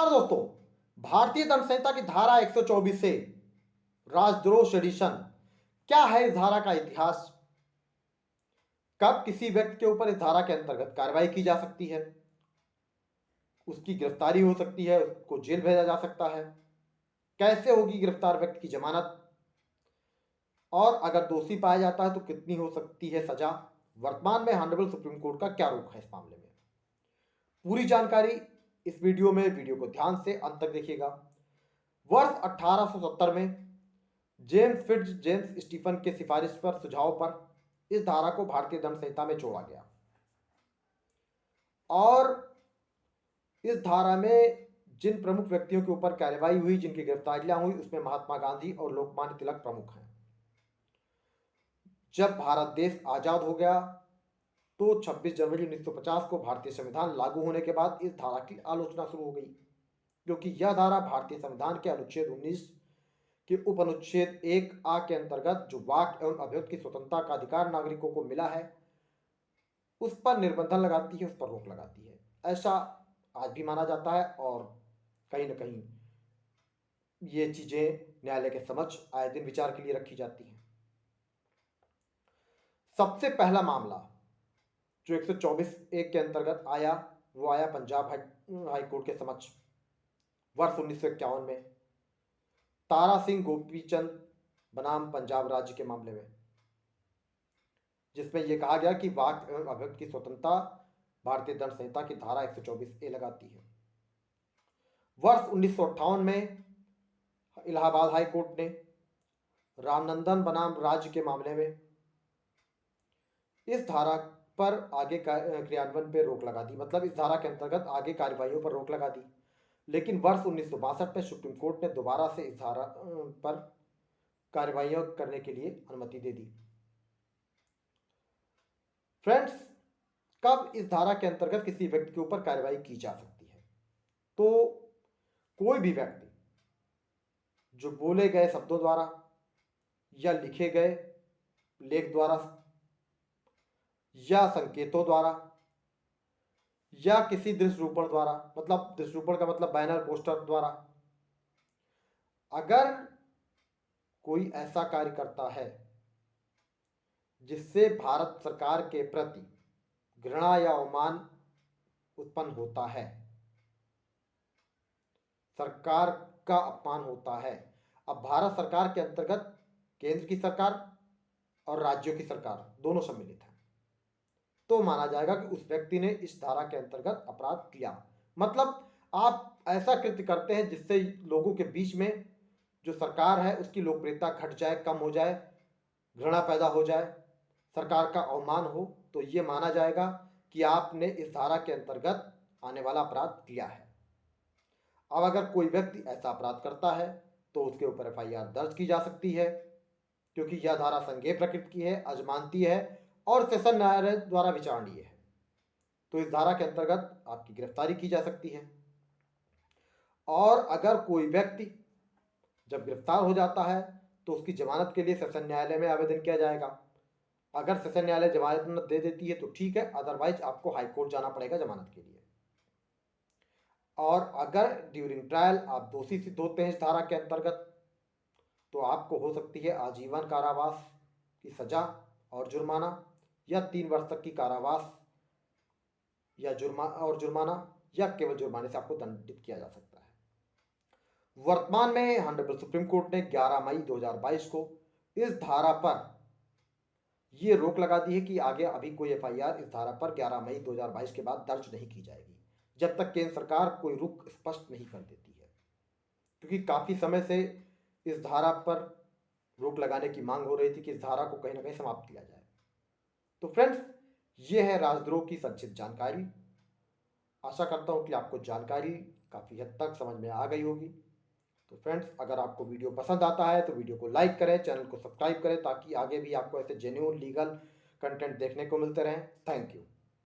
नमस्कार दोस्तों। भारतीय दंड संहिता की धारा 124 से राजद्रोह सेडिशन क्या है? इस धारा का इतिहास, कब किसी व्यक्ति के ऊपर इस धारा के अंतर्गत कार्रवाई की जा सकती है, उसकी गिरफ्तारी हो सकती है, उसको जेल भेजा जा सकता है, कैसे होगी गिरफ्तार व्यक्ति की जमानत, और अगर दोषी पाया जाता है तो कितनी हो सकती है सजा। वर्तमान में ऑनरेबल सुप्रीम कोर्ट का क्या रुख है इस मामले में, पूरी जानकारी इस वीडियो को ध्यान से अंत तक देखिएगा। वर्ष 1870 में जेम्स फिट्ज जेम्स स्टीफन के सिफारिश पर सुझाव पर इस धारा को भारतीय दंड संहिता में जोड़ा गया और इस धारा में जिन प्रमुख व्यक्तियों के ऊपर कार्रवाई हुई, जिनकी गिरफ्तारियां हुई, उसमें महात्मा गांधी और लोकमान्य तिलक प्रमुख हैं। जब भारत देश आजाद हो गया तो 26 जनवरी 1950 को भारतीय संविधान लागू होने के बाद इस धारा की आलोचना शुरू हो गई, क्योंकि यह धारा भारतीय संविधान के अनुच्छेद 19 के उप अनुच्छेद 1A के अंतर्गत जो वाक एवं अभिव्यक्ति की स्वतंत्रता का अधिकार नागरिकों को मिला है उस पर निर्बंधन लगाती है, उस पर रोक लगाती है। ऐसा आज भी माना जाता है और कहीं ना कहीं ये चीजें न्यायालय के समक्ष आए दिन विचार के लिए रखी जाती हैं। सबसे पहला मामला जो 124(1) के अंतर्गत आया वो आया पंजाब हाई कोर्ट के समक्ष वर्ष 1951 में तारा सिंह गोपीचंद बनाम पंजाब राज्य के मामले में, जिसमें यह कहा गया कि वाक एवं अभिव्यक्ति की स्वतंत्रता भारतीय दंड संहिता की धारा 124(a) लगाती है। वर्ष 1958 में इलाहाबाद हाई कोर्ट ने रामनंदन बनाम राज्य के मामले में इस धारा पर आगे क्रियान्वयन पर रोक लगा दी, मतलब इस धारा के अंतर्गत आगे कार्यवाहियों पर रोक लगा दी। लेकिन वर्ष 1962 में सुप्रीम कोर्ट ने दोबारा से इस धारा पर कार्यवाहियां करने के लिए अनुमति दे दी। फ्रेंड्स, कब इस धारा के अंतर्गत किसी व्यक्ति के ऊपर कार्यवाही की जा सकती है? तो कोई भी व्यक्ति जो बोले गए शब्दों द्वारा या लिखे गए लेख द्वारा या संकेतों द्वारा या किसी दृश्यरूपण द्वारा, मतलब दृश्यरूपण का मतलब बैनर पोस्टर द्वारा, अगर कोई ऐसा कार्य करता है जिससे भारत सरकार के प्रति घृणा या अवमान उत्पन्न होता है, सरकार का अपमान होता है। अब भारत सरकार के अंतर्गत केंद्र की सरकार और राज्यों की सरकार दोनों सम्मिलित हैं, तो माना जाएगा कि उस व्यक्ति ने इस धारा के अंतर्गत अपराध किया। मतलब आप ऐसा कृत्य करते हैं जिससे लोगों के बीच में जो सरकार है उसकी लोकप्रियता घट जाए, कम हो जाए, घृणा पैदा हो जाए, सरकार का अवमान हो, तो ये माना जाएगा कि आपने इस धारा के अंतर्गत आने वाला अपराध किया है। अब अगर कोई व्यक्ति ऐसा अपराध करता है तो उसके ऊपर FIR दर्ज की जा सकती है, क्योंकि यह धारा संज्ञेय प्रकृति की है, अजमानती है और सेशन न्यायालय द्वारा विचारणीय है। तो इस धारा के अंतर्गत आपकी गिरफ्तारी की जा सकती है। और अगर कोई व्यक्ति जब गिरफ्तार हो जाता है तो उसकी जमानत के लिए सेशन न्यायालय में आवेदन किया जाएगा। अगर सेशन न्यायालय जमानत दे देती है तो ठीक है, अदरवाइज आपको हाई कोर्ट जाना पड़ेगा जमानत के लिए। और अगर ड्यूरिंग ट्रायल आप दोषी सिद्ध होते हैं इस धारा के अंतर्गत तो आपको हो सकती है आजीवन कारावास की सजा और जुर्माना या 3 वर्ष तक की कारावास या जुर्माना या केवल जुर्माने से आपको दंडित किया जा सकता है। वर्तमान में ऑनरेबल सुप्रीम कोर्ट ने 11 मई 2022 को इस धारा पर यह रोक लगा दी है कि आगे अभी कोई FIR इस धारा पर 11 मई 2022 के बाद दर्ज नहीं की जाएगी, जब तक केंद्र सरकार कोई रुख स्पष्ट नहीं कर देती है, क्योंकि काफी समय से इस धारा पर रोक लगाने की मांग हो रही थी कि इस धारा को कहीं ना कहीं समाप्त किया जाए। तो फ्रेंड्स, ये है राजद्रोह की संक्षिप्त जानकारी। आशा करता हूँ कि आपको जानकारी काफ़ी हद तक समझ में आ गई होगी। तो फ्रेंड्स, अगर आपको वीडियो पसंद आता है तो वीडियो को लाइक करें, चैनल को सब्सक्राइब करें, ताकि आगे भी आपको ऐसे जेन्युइन लीगल कंटेंट देखने को मिलते रहें। Thank you.